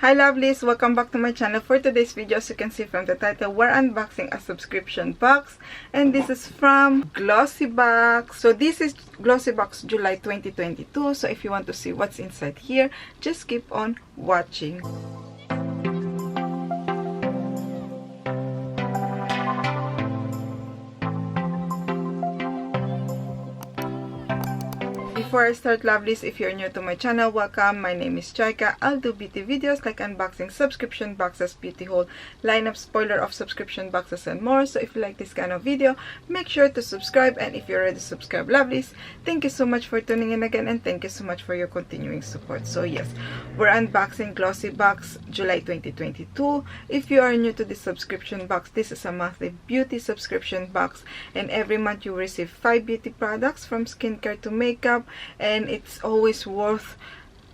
Hi lovelies, welcome back to my channel. For today's video, as you can see from the title, we're unboxing a subscription box, and this is from Glossybox. So this is Glossybox July 2022. So if you want to see what's inside here, just keep on watching. Before I start, lovelies, if you're new to my channel, welcome. My name is Jayca. I'll do beauty videos like unboxing subscription boxes, beauty haul, lineup, spoiler of subscription boxes, and more. So if you like this kind of video, make sure to subscribe. And if you're already subscribed, lovelies, thank you so much for tuning in again, and thank you so much for your continuing support. So yes, we're unboxing Glossybox July 2022. If you are new to this subscription box, this is a monthly beauty subscription box, and every month you receive 5 beauty products from skincare to makeup, and it's always worth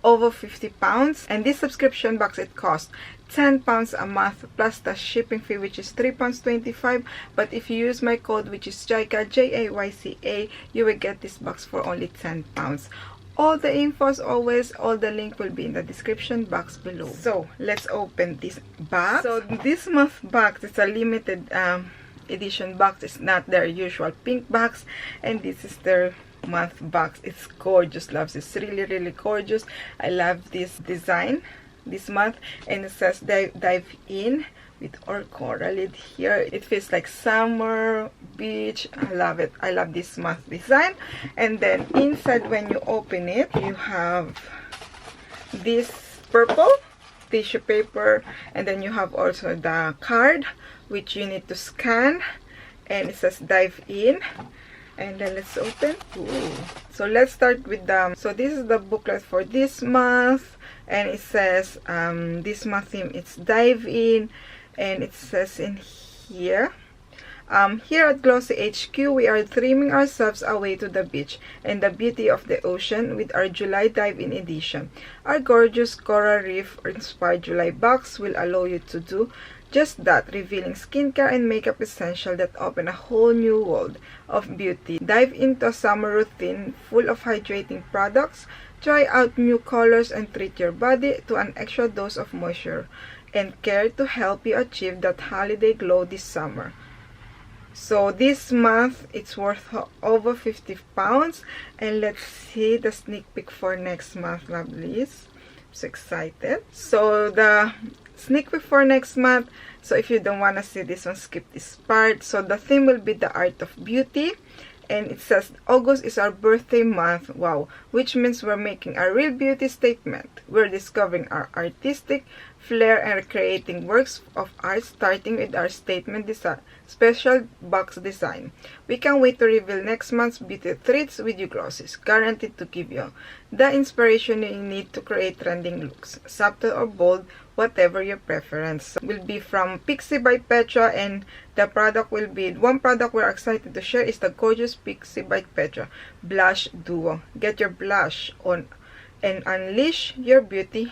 over £50. And this subscription box, it costs £10 a month plus the shipping fee, which is £3.25. But if you use my code, which is Jayca, Jayca, you will get this box for only £10. All the info, as always, all the link will be in the description box below. So let's open this box. So this month box is a limited edition box. It's not their usual pink box, and this is their month box. It's gorgeous, loves. It's really gorgeous. I love this design this month, and it says dive in with our coral lid here. It feels like summer beach. I love it. I love this month design. And then inside, when you open it, you have this purple tissue paper, and then you have also the card which you need to scan, and it says dive in. And then let's open. Ooh. So let's start with the, so this is the booklet for this month, and it says this month theme, it's dive in, and it says in here, here at Glossy HQ, we are dreaming ourselves away to the beach and the beauty of the ocean with our July Dive In edition. Our gorgeous coral reef inspired July box will allow you to do just that, revealing skincare and makeup essentials that open a whole new world of beauty. Dive into a summer routine full of hydrating products, try out new colors, and treat your body to an extra dose of moisture and care to help you achieve that holiday glow this summer. So this month, it's worth over £50. And let's see the sneak peek for next month, lovelies. I'm so excited. So the sneak peek for next month, so if you don't want to see this one, skip this part. So the theme will be the art of beauty, and it says August is our birthday month. Wow, which means we're making a real beauty statement. We're discovering our artistic flair and creating works of art, starting with our statement design, special box design. We can't wait to reveal next month's beauty treats with you glosses, guaranteed to give you the inspiration you need to create trending looks, subtle or bold, whatever your preference. Will be from Pixi by Petra, and the product will be, one product we're excited to share is the gorgeous Pixi by Petra Blush Duo. Get your blush on and unleash your beauty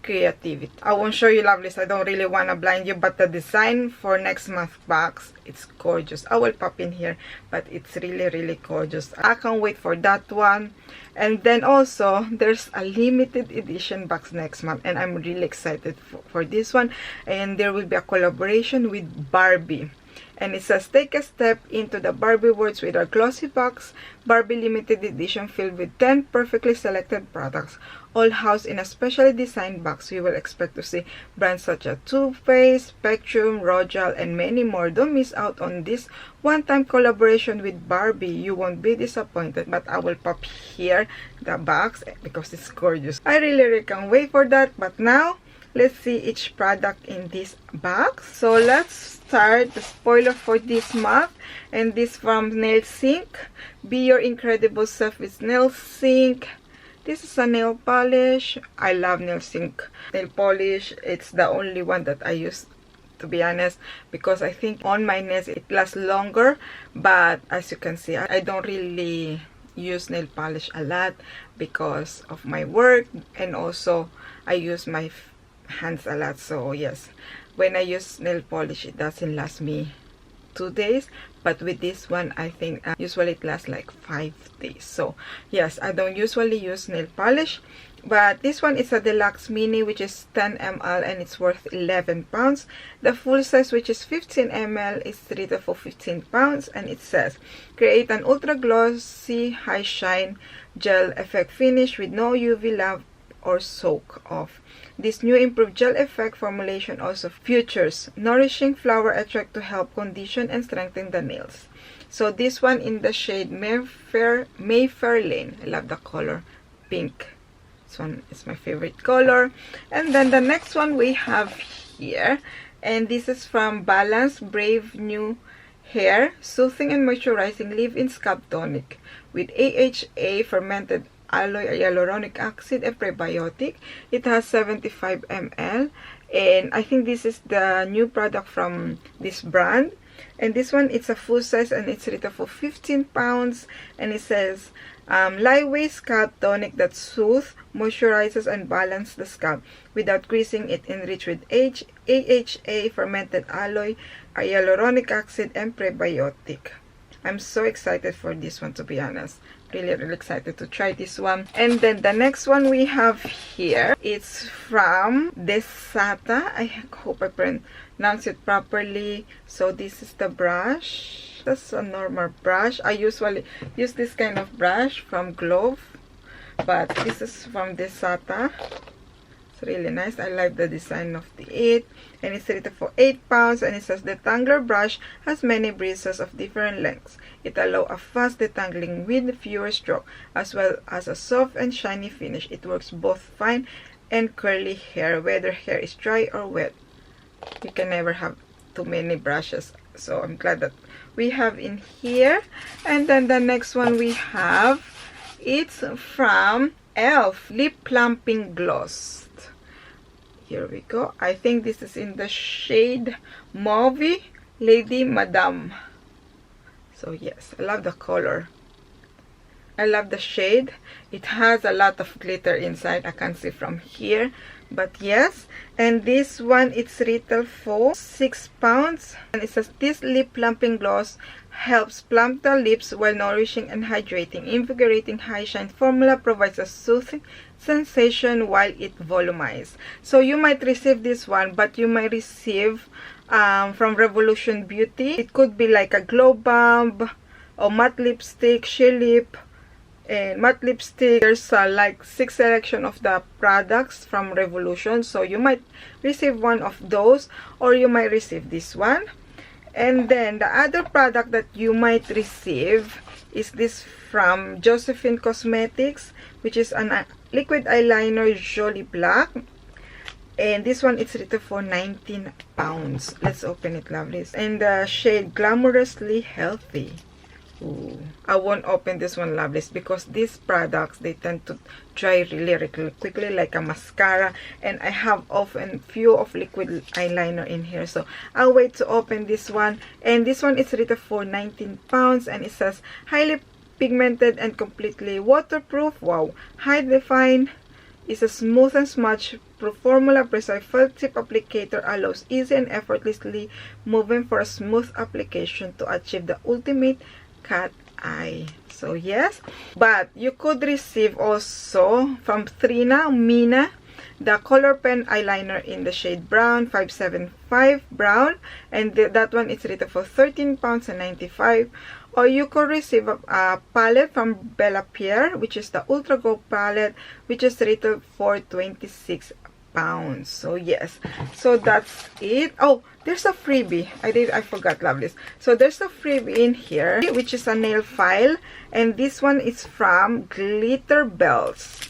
creativity. I won't show you, lovelies. I don't really want to blind you, but the design for next month box, it's gorgeous. I will pop in here, but it's really gorgeous. I can't wait for that one. And then also there's a limited edition box next month, and I'm really excited for this one. And there will be a collaboration with Barbie, and it says take a step into the Barbie world with our Glossybox Barbie limited edition filled with 10 perfectly selected products, all housed in a specially designed box. You will expect to see brands such as Too Faced, Spectrum, Rojal, and many more. Don't miss out on this one-time collaboration with Barbie. You won't be disappointed. But I will pop here the box because it's gorgeous. I really can't wait for that. But now let's see each product in this box. So let's start the spoiler for this month, and this from Nail Sync. Be your incredible self with Nail Sync. This is a nail polish. I love Nail Sync nail polish. It's the only one that I use, to be honest, because I think on my nails it lasts longer. But as you can see, I don't really use nail polish a lot because of my work, and also I use my hands a lot. So yes, when I use nail polish, it doesn't last me 2 days, but with this one I think usually it lasts like 5 days. So yes, I don't usually use nail polish, but this one is a deluxe mini, which is 10 ml, and it's worth 11 pounds. The full size, which is 15 ml, is retail for 15 pounds, and it says create an ultra glossy high shine gel effect finish with no UV lamp or soak off. This new improved gel effect formulation also features nourishing flower extract to help condition and strengthen the nails. So this one in the shade Mayfair Lane. I love the color pink. This one is my favorite color. And then the next one we have here, and this is from Balance Brave New Hair Soothing and Moisturizing Leave-In Scalp Tonic with AHA fermented aloe, hyaluronic acid, and prebiotic. It has 75 ml, and I think this is the new product from this brand. And this one, it's a full size, and it's retail for 15 pounds, and it says lightweight scalp tonic that soothes, moisturizes, and balances the scalp without greasing it, enriched with AHA fermented aloe, hyaluronic acid, and prebiotic. I'm so excited for this one, to be honest. Really excited to try this one. And then the next one we have here, it's from Desata. I hope I pronounce it properly. So this is the brush. That's a normal brush. I usually use this kind of brush from Glove, but this is from Desata. It's really nice. I like the design of it, and it's rated for 8 pounds, and it says the Tangler brush has many bristles of different lengths. It allows a fast detangling with fewer strokes, as well as a soft and shiny finish. It works both fine and curly hair, whether hair is dry or wet. You can never have too many brushes, so I'm glad that we have in here. And then the next one we have, it's from ELF Lip Plumping Gloss. Here we go. I think this is in the shade Mauve Lady Madame. So yes, I love the color. I love the shade. It has a lot of glitter inside. I can see from here. But yes, and this one, it's retail for 6 pounds. And it says this lip plumping gloss helps plump the lips while nourishing and hydrating. Invigorating high shine formula provides a soothing sensation while it volumizes. So you might receive this one, but you might receive from Revolution Beauty. It could be like a glow bomb or matte lipstick, sheer lip, and matte lipstick. There's like 6 selection of the products from Revolution, so you might receive one of those, or you might receive this one. And then the other product that you might receive is this from Josephine Cosmetics, which is a liquid eyeliner Jolly Black, and this one it's retail for 19 pounds. Let's open it, lovelies. In the shade Glamorously Healthy. Ooh. I won't open this one, lovelies, because these products, they tend to dry really quickly, like a mascara, and I have often few of liquid eyeliner in here, so I'll wait to open this one. And this one is retail for 19 pounds, and it says highly pigmented and completely waterproof. Wow. High define is a smooth and smudge proof formula. Precise felt tip applicator allows easy and effortlessly moving for a smooth application to achieve the ultimate cat eye. So yes, but you could receive also from Trina Mina the color pen eyeliner in the shade brown 575 brown, and that one is rated for 13 pounds and 95. Or you could receive a palette from Bella Pierre, which is the Ultra Gold palette, which is rated for 26 pounds. So yes, so that's it. Oh, there's a freebie. I forgot, lovelies. So there's a freebie in here, which is a nail file, and this one is from Glitter Bells.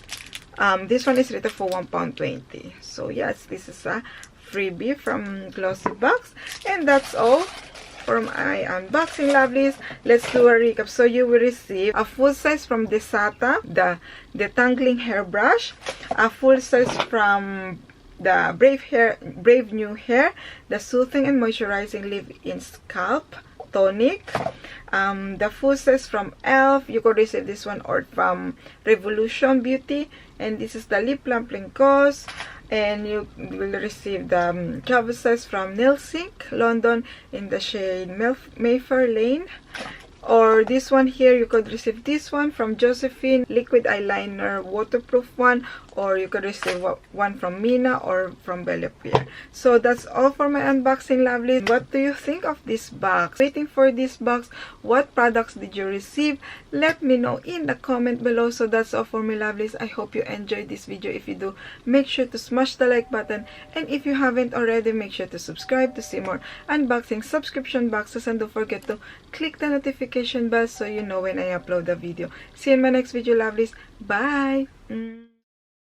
This one is rated for £1.20. So yes, this is a freebie from Glossybox, and that's all for my unboxing, lovelies. Let's do a recap. So you will receive a full size from Desata, the detangling hairbrush, a full size from the Brave New Hair, the soothing and moisturizing leave-in scalp tonic, the full size from ELF. You could receive this one or from Revolution Beauty, and this is the Lip Plumping Gloss, and you will receive the travel size from Nailsink London in the shade Mayfair Lane. Or this one here, you could receive this one from Josephine, liquid eyeliner, waterproof one, or you could receive one from Mina or from Belle Pierre. So that's all for my unboxing, lovelies. What do you think of this box? Waiting for this box. What products did you receive? Let me know in the comment below. So that's all for me, lovelies. I hope you enjoyed this video. If you do, make sure to smash the like button, and if you haven't already, make sure to subscribe to see more unboxing subscription boxes, and don't forget to click the notification bell so you know when I upload a video. See you in my next video, lovelies. Bye!